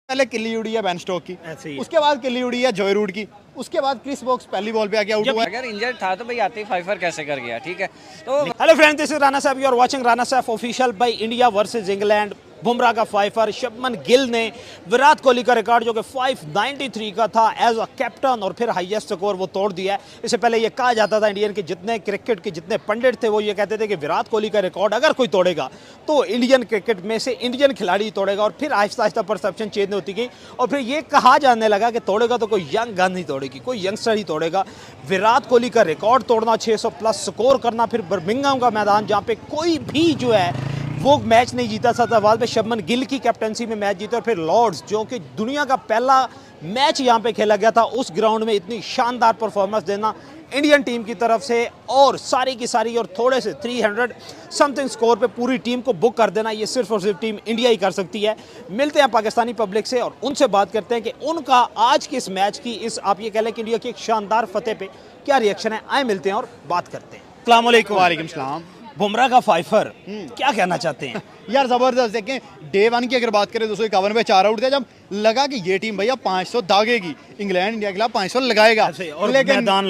पहले किल्ली उड़ी है बेन स्टोक की, ऐसे ही उसके बाद किल्ली उड़ी है जॉय रूट की, उसके बाद क्रिस वोक्स पहली बॉल पे आके आउट हुआ। अगर इंजर्ड था तो भाई आतिफ फाइफर कैसे कर गया, ठीक है। तो hello friends, this is Rana साहब, यू आर वाचिंग राना साहब official by India versus England. Bumrah का फाइफर, शुभमन गिल ने विराट कोहली का रिकॉर्ड जो कि 593 का था एज अ कैप्टन और फिर हाईएस्ट स्कोर वो तोड़ दिया है। इससे पहले ये कहा जाता था इंडियन के जितने क्रिकेट के जितने पंडित थे वो ये कहते थे कि विराट कोहली का रिकॉर्ड अगर कोई तोड़ेगा तो इंडियन क्रिकेट में से इंडियन खिलाड़ी तोड़ेगा। और फिर आहिस्ता आहिस्ता परसेप्शन चेंज होती गई और फिर ये कहा जाने लगा कि तोड़ेगा तो कोई यंग गन ही तोड़ेगी, कोई यंगस्टर ही तोड़ेगा। विराट कोहली का रिकॉर्ड तोड़ना, 600 प्लस स्कोर करना, फिर बर्मिंघम का मैदान जहाँ पे कोई भी जो है वो मैच नहीं जीता, सदाबाद में शुभमन गिल की कैप्टनसी में मैच जीता और फिर लॉर्ड्स जो कि दुनिया का पहला मैच यहाँ पे खेला गया था, उस ग्राउंड में इतनी शानदार परफॉर्मेंस देना इंडियन टीम की तरफ से और सारी की सारी और थोड़े से 300 समथिंग स्कोर पे पूरी टीम को बुक कर देना, ये सिर्फ और सिर्फ टीम इंडिया ही कर सकती है। मिलते हैं पाकिस्तानी पब्लिक से और उनसे बात करते हैं कि उनका आज के इस मैच की, इस आप ये कह लें कि इंडिया की एक शानदार फतेह पे क्या रिएक्शन है। आए मिलते हैं और बात करते हैं। अस्सलाम वालेकुम। वालेकुम सलाम। बुमराह का फाइफर क्या कहना चाहते हैं? यार जबरदस्त देखें, डे वन की अगर बात करें 251 पे 4 आउट थे, जब लगा कि ये टीम भैया 500 दागेगी, इंग्लैंड इंडिया के खिलाफ 500 लगाएगा। और मैदान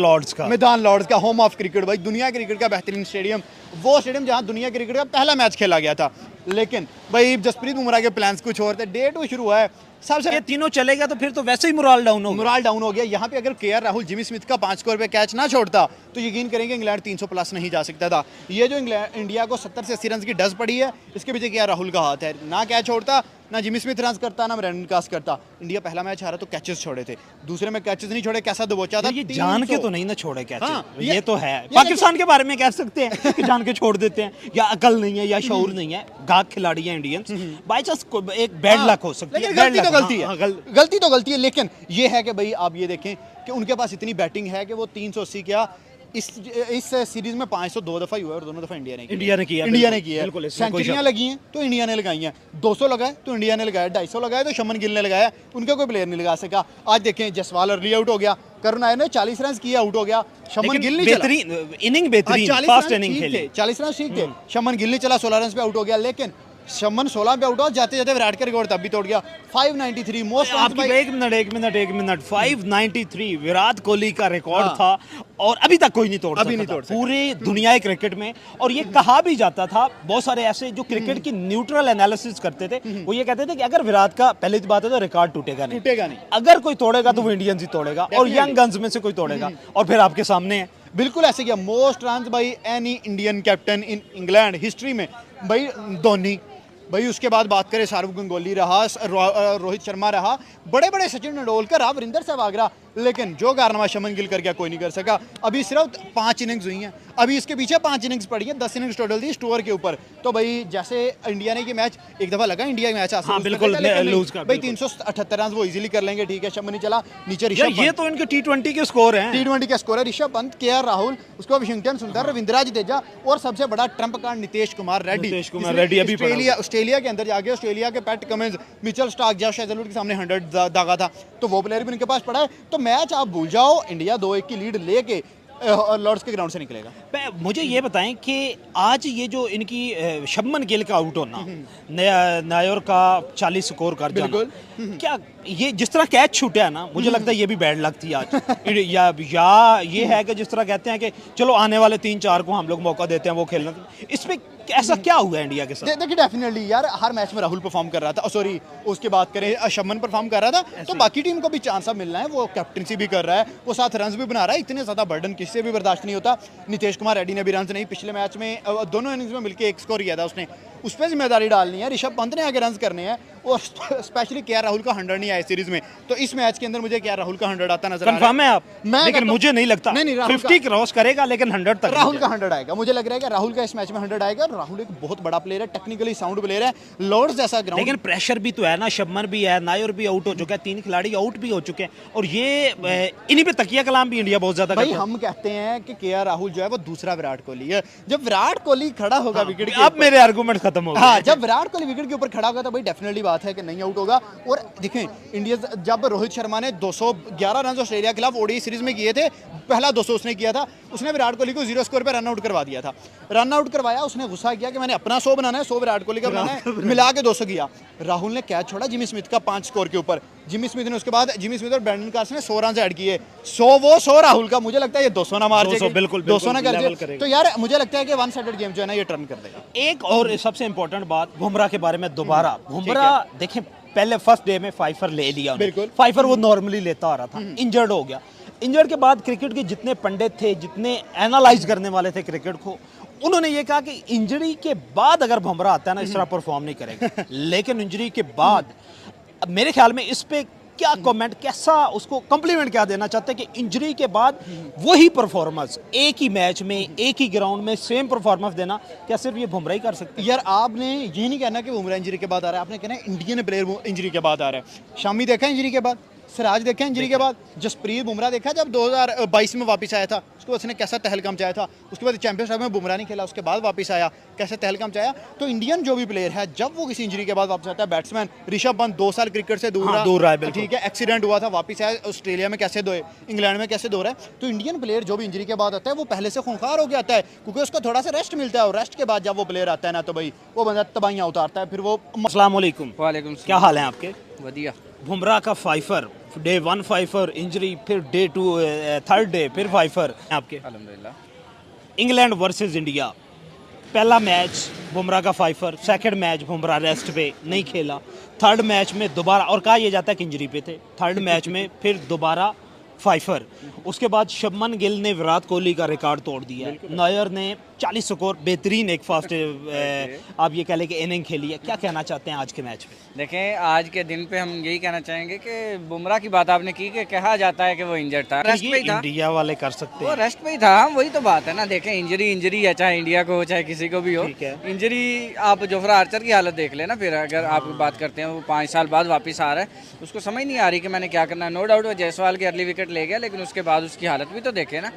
लॉर्ड्स का होम ऑफ क्रिकेट, भाई दुनिया क्रिकेट का बेहतरीन स्टेडियम, वो स्टेडियम जहां दुनिया क्रिकेट का पहला मैच खेला गया था। लेकिन भाई जसप्रीत बुमराह के प्लान्स कुछ और थे। डे 2 शुरू हुआ है, सबसे ये तीनों चलेगा तो फिर तो वैसे ही मोरल डाउन हो गया। यहाँ पे अगर केआर राहुल जिमी स्मिथ का 5 स्कोर पे कैच ना छोड़ता तो यकीन करेंगे इंग्लैंड 300 प्लस नहीं जा सकता था। ये जो इंडिया को 70 से 80 रन की डज पड़ी है, इसके पीछे केआर राहुल का हाथ है। ना कैच छोड़ता, ना जिमी स्मिथ रन करता, ना ब्रेंडन कास्ट करता। इंडिया पहला मैच हारा तो कैचेस छोड़े थे, दूसरे में कैचेस नहीं छोड़े, कैसा दबोचा था। ये जान के तो नहीं ना छोड़े कैचेस। हाँ, ये तो है पाकिस्तान के बारे में कह सकते हैं कि जान के छोड़ देते हैं, या अकल नहीं है या शऊर नहीं है। गाक खिलाड़ी है इंडियंस, बाई चांस एक बैड लक हो सकती है। गलती तो गलती है, गलती तो गलती है। लेकिन ये है कि भाई आप ये देखें कि उनके पास इतनी बैटिंग है कि वो 380 क्या इस सीरीज में 500 2 दफा ही हुआ है और दोनों दफा इंडिया ने किया है। सेंचुरियां लगी हैं तो इंडिया ने लगाई हैं, 200 लगाए तो इंडिया ने लगाया, 250 लगाए तो शुभमन गिल ने लगाया, उनका कोई प्लेयर नहीं लगा सका। आज देखें जसवाल अर्ली आउट हो गया, करुण नायर ने 40 रन किए, आउट हो गया। शुभमन गिल नहीं चला, इनिंग बेहतरीन, फास्ट इनिंग खेली, 40 रन ठीक थे। शुभमन गिल नहीं चला, 16 रन पे आउट हो गया। लेकिन शुभमन 16 पे आउट हुआ, जाते जाते विराट का रिकॉर्ड तब भी तोड़ गया। 593 मोस्ट। एक मिनट 593 विराट कोहली का रिकॉर्ड था और अभी तक कोई नहीं तोड़ सका पूरे दुनिया क्रिकेट में। और ये कहा भी जाता था, बहुत सारे ऐसे जो क्रिकेट की न्यूट्रल एनालिसिस करते थे, वो ये कहते थे कि अगर विराट का, पहली बात है तो रिकॉर्ड टूटेगा नहीं, अगर कोई तोड़ेगा तो वो इंडियंस ही तोड़ेगा और यंग गन्स में से कोई तोड़ेगा। और फिर आपके सामने है बिल्कुल ऐसे किया। Most run by any Indian captain in England history में भाई धोनी, भाई उसके बाद बात करें सौरव गंगोली रहा, रोहित शर्मा रहा, बड़े बड़े सचिन तेंदुलकर रहा, वीरेंद्र सहवाग रहा। लेकिन जो कारनामा शुभमन गिल कर गया कोई नहीं कर सका। अभी सिर्फ 5 इनिंग्स हुई हैं, अभी इसके पीछे 5 इनिंग्स पड़ी हैं, 10 इनिंग्स टोटल थी स्टोर के ऊपर। तो भाई जैसे इंडिया ने ये मैच एक दफा लगा, इंडिया मैच बिल्कुल लूज का, भाई 378 रन वो इजीली कर लेंगे, ठीक है। शुभमन नहीं चला, नीचे ऋषभ पंत, ये तो इनके T20 के स्कोर हैं, T20 के स्कोर है। ऋषभ पंत, केआर राहुल, उसके बाद वाशिंगटन सुंदर, रविंद्र जडेजा और सबसे बड़ा ट्रम्प कार्ड नीतीश कुमार रेड्डी अभी ऑस्ट्रेलिया के अंदर जाके ऑस्ट्रेलिया के PAT Cummins, Mitchell Starc, Josh Hazlewood के सामने 100 दागा था, तो वो प्लेयर भी उनके पास पड़ा है। तो मैच आप भूल जाओ, इंडिया 2-1 की लीड लेके लॉर्ड्स के ग्राउंड से निकलेगा। मुझे ये बताएं कि आज ये जो इनकी शुभमन गिल का आउट होना, नायर का 40 स्कोर कर जाना, क्या ये जिस तरह कैच छूटा है ना, मुझे लगता है ये भी बैड लक थी आज। या ये है कि जिस तरह कहते हैं कि चलो आने वाले 3-4 को हम लोग मौका देते हैं वो खेलना, इसमें ऐसा क्या हुआ है इंडिया के साथ? देखिए डेफिनेटली यार, हर मैच में राहुल परफॉर्म कर रहा था, सॉरी उसके बात करें शुभमन परफॉर्म कर रहा था, तो बाकी टीम को भी चांस अब मिलना है। वो कैप्टनसी भी कर रहा है, वो 7 रन भी बना रहा है, इतने ज्यादा बर्डन किससे भी बर्दाश्त नहीं होता। नीतीश कुमार रेड्डी ने भी रन नहीं, पिछले मैच में दोनों इनिंग्स में मिलकर 1 स्कोर किया था उसने, उस पर जिम्मेदारी डालनी है। ऋषभ पंत ने आगे रन करने हैं और स्पेशली केआर राहुल का 100 नहीं आया सीरीज में, तो इस मैच के अंदर मुझे केआर राहुल का 100 आता नजर आ रहा है। कंफर्म है आप? लेकिन मुझे नहीं लगता 50 क्रॉस करेगा, लेकिन 100 तक राहुल का 100 आएगा। मुझे लग रहा है कि राहुल का इस मैच में 100 आएगा। राहुल एक बहुत बड़ा प्लेयर है, टेक्निकली साउंड प्लेयर है, लॉर्ड्स जैसा ग्राउंड। लेकिन प्रेशर भी तो है ना, शुभमन भी है, नायर भी आउट हो चुका है, 3 खिलाड़ी आउट भी हो चुके हैं और ये इन्हीं पे तकिया कलाम भी इंडिया बहुत ज्यादा भाई हम कहते हैं कि केआर राहुल जो है वो दूसरा विराट कोहली है। जब विराट कोहली खड़ा होगा विकेट के, अब मेरे आर्गुमेंट खत्म हो गया। हाँ, जब विराट कोहली विकेट के ऊपर खड़ा होगा तो भाई डेफिनेटली बात है कि नहीं आउट होगा। और देखें इंडिया जब रोहित शर्मा ने 211 रन ऑस्ट्रेलिया के खिलाफ ओडीआई सीरीज में किए थे, पहला 200 उसने किया था, उसने विराट कोहली को 0 स्कोर पे रन आउट करवा दिया था। रन आउट करवाया, उसने गुस्सा किया कि मैंने अपना 100 बनाना है, 100 विराट कोहली का बनाना है, मिला के 200 किया। राहुल ने कैच छोड़ा जिमी स्मिथ का 5 स्कोर के ऊपर, जिमी स्मिथ ने उसके बाद जिमी स्मिथ और ब्रैंडन कार्स ने 100 रन ऐड किए, 100 वो 100 राहुल का। मुझे लगता है ये 200 ना मार 200 जाएगी, बिल्कुल 200 ना कर लेवल जाए करेगा। तो यार मुझे लगता है कि वन साइडेड गेम जो है ना ये टर्न कर देगा। एक और सबसे इंपॉर्टेंट बात बुमराह के बारे में दोबारा, बुमराह देखें पहले फर्स्ट डे में फाइफर ले लिया उन्होंने। बिल्कुल। फाइफर वो नॉर्मली लेता आ रहा था, इंजर्ड हो गया। इंजर्ड के बाद क्रिकेट के जितने पंडित थे, जितने एनालाइज करने वाले थे क्रिकेट को, उन्होंने ये कहा कि इंजरी के बाद अगर बुमराह आता है ना इस तरह परफॉर्म नहीं करेगा। लेकिन इंजरी के बाद अब मेरे ख्याल में इस पे क्या कमेंट, कैसा उसको कॉम्प्लीमेंट क्या देना चाहते हैं कि इंजरी के बाद वही परफॉर्मेंस एक ही मैच में एक ही ग्राउंड में सेम परफॉर्मेंस देना, क्या सिर्फ ये बुमराह ही कर सकते हैं? यार आपने ये नहीं कहना कि बुमराह इंजरी के बाद आ रहा है, आपने कहना है इंडियन प्लेयर इंजरी के बाद आ रहा है। शामी देखा इंजरी के बाद, सिराज देखा इंजरी के बाद, जसप्रीत बुमराह देखा जब 2022 में वापस आया था, उसके बाद उसने कैसा तहलकम चाया था, उसके बाद चैंपियंस ट्रॉफी में बुमराह नहीं खेला, उसके बाद वापस आया कैसे तहलकम चाया। तो इंडियन जो भी प्लेयर है जब वो किसी इंजरी के बाद वापस आता है, बैट्समैन ऋषभ पंत 2 साल क्रिकेट से दूर रहा है, बिल्कुल। ठीक है, एक्सीडेंट हुआ था, वापस आया, ऑस्ट्रेलिया में कैसे दोए, इंग्लैंड में कैसे दो रहा है। तो इंडियन प्लेयर जो भी इंजरी के बाद आता है वो पहले से खूंखार होकर आता है, क्योंकि उसको थोड़ा सा रेस्ट मिलता है, और रेस्ट के बाद जब वो प्लेयर आता है ना तो भाई वो बंदा तबाहियां उतारता है, फिर वो अस्सलाम वालेकुम, वालेकुम क्या हाल है आपके? बढ़िया। बुमराह का फाइफर, डे 1 फाइफर इंजरी, फिर डे 2 थर्ड डे फिर फाइफर आपके। अल्हम्दुलिल्लाह। इंग्लैंड वर्सेस इंडिया, पहला मैच बुमराह का fifer, second match Bumrah rest पे नहीं खेला, थर्ड मैच में दोबारा, और कहा यह जाता है कि इंजरी पे थे, थर्ड मैच में फिर दोबारा फाइफर। उसके बाद शुभमन गिल ने विराट कोहली का रिकॉर्ड तोड़ दिया, नायर ने 40 स्कोर, बेहतरीन एक फास्ट आप ये कह लें कि इनिंग खेली है। क्या कहना चाहते हैं आज के मैच में? देखें आज के दिन पे हम यही कहना चाहेंगे कि बुमराह की बात आपने की कि कहा जाता है कि वो इंजर्ड था, रेस्ट पे ही था। इंडिया वाले कर सकते वो हैं, रेस्ट पे ही था, वही तो बात है ना। देखें इंजरी है, चाहे इंडिया को हो चाहे किसी को भी हो, ठीक है। इंजरी आप जोफ्रा आर्चर की हालत देख लेना। फिर अगर आप बात करते हैं वो 5 साल बाद वापस आ रहा है, उसको समझ नहीं आ रही कि मैंने क्या करना है। नो डाउट वो जायसवाल की अर्ली विकेट ले गया, लेकिन उसके बाद उसकी हालत भी तो देखे ना।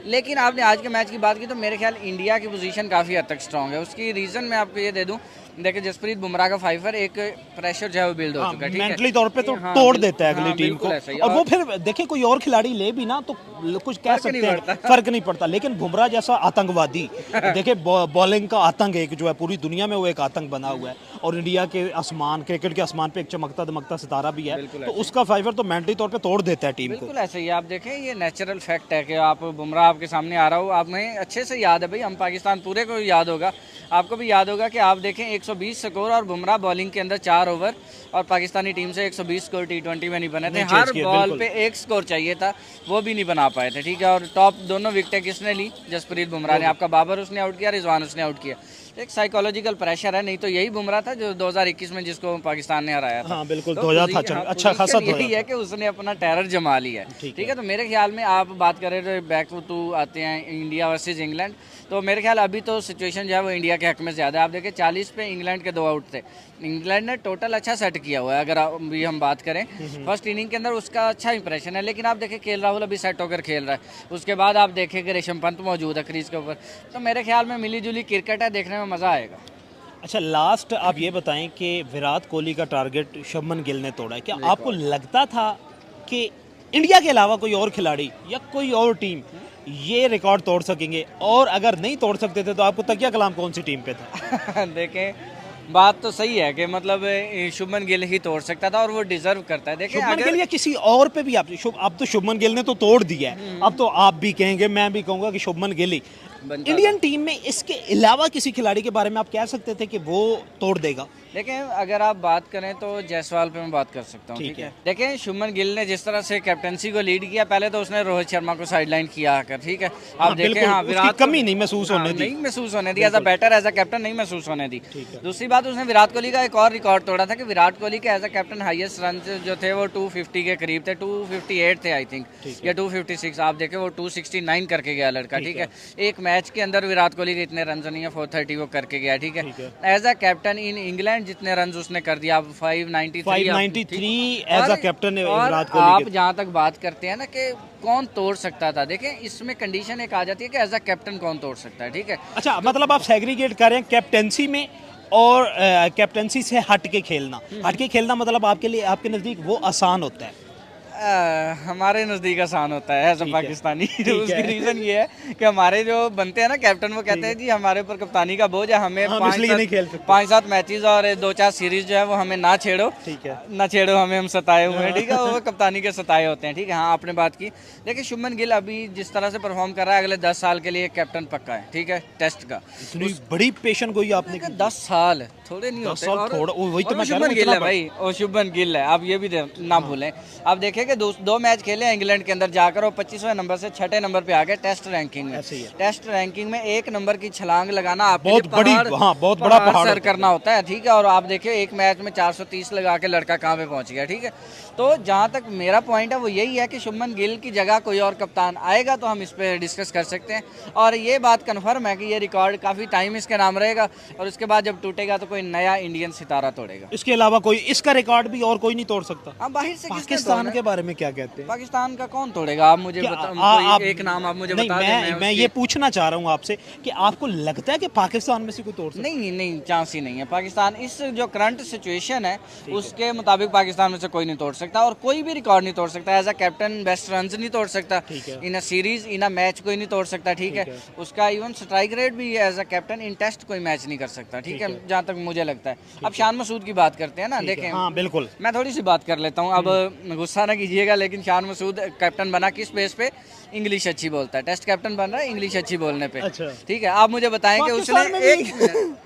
लेकिन आपने आज के मैच की बात की तो मेरे ख्याल इंडिया की पोजीशन काफ़ी हद तक स्ट्रांग है। उसकी रीज़न मैं आपको ये दे दूं, देखिए जसप्रीत बुमराह का फाइफर एक प्रेशर जो है वो बिल्ड हो चुका है, ठीक है, मेंटली तौर पे तो हाँ, तोड़ देता है अगली टीम बिल्कुल को। ऐसा ही। और वो फिर देखिए कोई और खिलाड़ी ले भी ना तो कुछ कह सकते हैं, फर्क नहीं पड़ता। लेकिन बुमराह जैसा आतंकवादी, देखिए बॉलिंग का आतंक एक जो है पूरी दुनिया में वो एक आतंक बना हुआ है, और इंडिया के आसमान, क्रिकेट के आसमान पे एक चमकता दमकता सितारा भी है, तो उसका फाइवर तो मेंटली तौर पे तोड़ देता है टीम को। बिल्कुल ऐसे ही। आप देखें ये नेचुरल फैक्ट है कि आप बुमराह आपके सामने आ रहा हो, आपने अच्छे से याद है भाई, हम पाकिस्तान पूरे को याद होगा, आपको भी याद होगा कि आप देखें 120 स्कोर और बुमराह बॉलिंग के अंदर 4 ओवर, और पाकिस्तानी टीम से 120 स्कोर T20 में नहीं बने थे, हर बॉल पे 1 स्कोर चाहिए था, वो भी नहीं बना पाए थे, ठीक है। और टॉप दोनों विकेटें किसने ली? जसप्रीत बुमराह ने। आपका बाबर उसने आउट किया, रिजवान उसने आउट किया। एक साइकोलॉजिकल प्रेशर है, नहीं तो यही बुमराह था जो 2021 में जिसको पाकिस्तान ने हराया था। हाँ बिल्कुल, तो 2000 था, अच्छा खासा यही है कि उसने अपना टेरर जमा लिया है, ठीक है। तो मेरे ख्याल में आप बात करें तो बैक टू आते हैं इंडिया वर्सेस इंग्लैंड, तो मेरे ख्याल अभी तो सिचुएशन जो है वो इंडिया के हक में ज़्यादा है। आप देखिए 40 पे इंग्लैंड के 2 आउट थे, इंग्लैंड ने टोटल अच्छा सेट किया हुआ है। अगर अभी हम बात करें फर्स्ट इनिंग के अंदर उसका अच्छा इंप्रेशन है, लेकिन आप देखें KL राहुल अभी सेट होकर खेल रहा है, उसके बाद आप देखें कि ऋषभ पंत मौजूद है क्रीज के ऊपर, तो मेरे ख्याल में मिली जुली क्रिकेट है, देखने में मज़ा आएगा। अच्छा लास्ट आप ये बताएं कि विराट कोहली का टारगेट शुभमन गिल ने तोड़ा है, क्या आपको लगता था कि इंडिया के अलावा कोई और खिलाड़ी या कोई और टीम ये रिकॉर्ड तोड़ सकेंगे, और अगर नहीं तोड़ सकते थे तो आपको तकिया कलाम कौन सी टीम पे था? देखें बात तो सही है कि मतलब शुभमन गिल ही तोड़ सकता था और वो डिजर्व करता है। देखिए शुभमन गिल या किसी और पे भी अब तो शुभमन गिल ने तो तोड़ दिया है, अब तो आप भी कहेंगे मैं भी कहूँगा कि शुभमन गिल ही इंडियन टीम में इसके अलावा किसी खिलाड़ी के बारे में आप कह सकते थे कि वो तोड़ देगा? देखिए अगर आप बात करें तो जायसवाल पे मैं बात कर सकता हूँ, ठीक है। देखें शुभमन गिल ने जिस तरह से कैप्टनसी को लीड किया, पहले तो उसने रोहित शर्मा को साइडलाइन किया आकर, ठीक है। आप देखें हाँ विराट कमी नहीं महसूस होने दी, नहीं महसूस होने दी, as a better as a captain नहीं महसूस होने दी। दूसरी बात उसने विराट कोहली का एक और रिकॉर्ड तोड़ा था कि विराट कोहली के as a captain highest run जो थे वो 250 के करीब थे, 258 थे आई थिंक, या 256। आप देखें वो 269 करके गया लड़का, ठीक है। एक मैच के अंदर विराट कोहली के इतने रन नहीं है, 430 वो करके गया, ठीक है। As a captain in England जितने रन उसने कर दिया, 593 as a captain Virat Kohli. आप जहाँ तक बात करते हैं ना कि कौन तोड़ सकता था, देखें इसमें कंडीशन एक आ जाती है कि एज अ कैप्टन कौन तोड़ सकता है, ठीक है। अच्छा मतलब आप सेग्रीगेट कर रहे हैं कैप्टेंसी में और कैप्टनसी से हट के खेलना, हट के खेलना मतलब आपके लिए, आपके नज़दीक वो आसान होता है? हमारे नज़दीक आसान होता है एज अ पाकिस्तानी। उसकी रीज़न ये है कि हमारे जो बनते हैं ना कैप्टन, वो कहते हैं जी हमारे ऊपर कप्तानी का बोझ है, हमें नहीं खेल सकते। 5-7 मैचेस और 2-4 सीरीज जो है वो हमें ना छेड़ो, ठीक है, ना छेड़ो, हमें हम सताए हुए हैं, ठीक है, वो कप्तानी के सताए होते हैं, ठीक है। हाँ, आपने बात की। देखिए शुभमन गिल अभी जिस तरह से परफॉर्म कर रहा है, अगले 10 साल के लिए कैप्टन पक्का है, ठीक है, टेस्ट का। इतनी बड़ी पेशन गोई आपने की। 10 साल थोड़े नहीं 10 होते। साल और थोड़ा, वही तो और मैं कह रहा शुभमन हूँ, गिल इतना है भाई, और शुभमन गिल है, आप ये भी ना भूलें। आप देखें कि 2 मैच खेले इंग्लैंड के अंदर जाकर, और 25वें नंबर से 6ठे नंबर पे आ गए टेस्ट रैंकिंग में। ऐसे ही है। टेस्ट रैंकिंग में 1 नंबर की छलांग लगाना आपके बहुत लिए बड़ी, हाँ, बहुत बड़ा पहाड़ सर करना होता है, ठीक है। और आप देखिए एक मैच में 430 लगा के लड़का कहाँ पे पहुंच गया, ठीक है। तो जहाँ तक मेरा पॉइंट है वो यही है कि शुभमन गिल की जगह कोई और कप्तान आएगा तो हम इस पर डिस्कस कर सकते हैं, और ये बात कन्फर्म है कि ये रिकॉर्ड काफ़ी टाइम इसके नाम रहेगा, और उसके बाद जब टूटेगा तो कोई नया इंडियन सितारा तोड़ेगा। इसके अलावा कोई इसका रिकॉर्ड भी और कोई नहीं तोड़ सकता। हाँ, बाहर से पाकिस्तान के बारे में क्या कहते हैं? पाकिस्तान का कौन तोड़ेगा? आप मुझे कोई एक नाम आप मुझे नहीं, बता दें। मैं ये पूछना चाह रहा हूँ आपसे कि आपको लगता है कि पाकिस्तान में से कोई तोड़ सकता है? नहीं, चांस ही नहीं है। पाकिस्तान इस जो करंट सिचुएशन है उसके मुताबिक पाकिस्तान में से कोई नहीं तोड़ सकता, और कोई भी रिकॉर्ड नहीं तोड़ सकता। As a captain best run नहीं तोड़ सकता, इन a series, in a match कोई नहीं तोड़ सकता, ठीक है। उसका इवन स्ट्राइक रेट भी as a captain in test कोई मैच नहीं कर सकता, ठीक है, जहाँ तक मुझे लगता है। अब शान मसूद की बात करते हैं ना, देखें, हाँ बिल्कुल, मैं थोड़ी सी बात कर लेता हूँ, अब गुस्सा ना कीजिएगा, लेकिन शान मसूद कैप्टन बना किस बेस पे? इंग्लिश अच्छी बोलता है, टेस्ट कैप्टन बन रहा है इंग्लिश अच्छी बोलने पे, अच्छा। ठीक है। आप मुझे बताएं कि उसने एक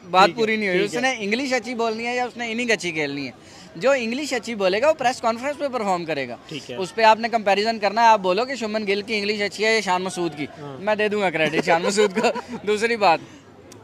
बात पूरी नहीं हुई, ठीक है। उसने इंग्लिश अच्छी बोलनी है या उसने इनिंग अच्छी खेलनी है? जो इंग्लिश अच्छी बोलेगा वो प्रेस कॉन्फ्रेंस पे परफॉर्म करेगा, ठीक है। उस पर आपने कंपैरिजन करना है। आप बोलो कि शुभमन गिल की इंग्लिश अच्छी है या शान मसूद की, मैं दे दूंगा क्रेडिट शान मसूद को। दूसरी बात,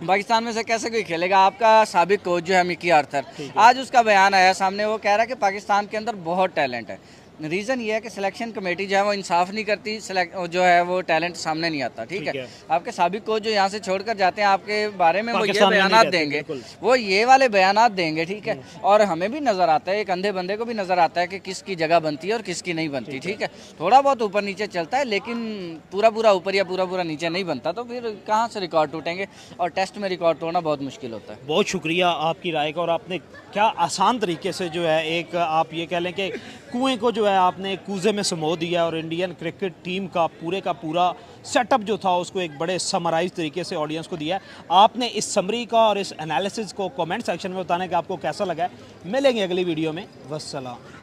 पाकिस्तान में से कैसे कोई खेलेगा? आपका साबिक कोच जो है मिकी आर्थर, आज उसका बयान आया सामने, वो कह रहा है कि पाकिस्तान के अंदर बहुत टैलेंट है। रीज़न ये है कि सिलेक्शन कमेटी जो है वो इंसाफ नहीं करती, जो है वो टैलेंट सामने नहीं आता, ठीक है। आपके साबिक कोच जो यहाँ से छोड़कर जाते हैं आपके बारे में वो ये बयानात देंगे, वो ये वाले बयानात देंगे, ठीक है। और हमें भी नज़र आता है, एक अंधे बंदे को भी नज़र आता है कि किसकी जगह बनती है और किसकी नहीं बनती, ठीक है। थोड़ा बहुत ऊपर नीचे चलता है, लेकिन पूरा ऊपर या पूरा नीचे नहीं बनता, तो फिर कहाँ से रिकॉर्ड टूटेंगे? और टेस्ट में रिकॉर्ड तोड़ना बहुत मुश्किल होता है। बहुत शुक्रिया आपकी राय का, और आपने क्या आसान तरीके से जो है, एक आप ये कह लें कि कुएं को जो है आपने कूजे में समो दिया, और इंडियन क्रिकेट टीम का पूरा सेटअप जो था उसको एक बड़े समराइज तरीके से ऑडियंस को दिया है। आपने इस समरी का और इस एनालिसिस को कमेंट सेक्शन में बताने कि आपको कैसा लगा है। मिलेंगे अगली वीडियो में, वस्सलाम।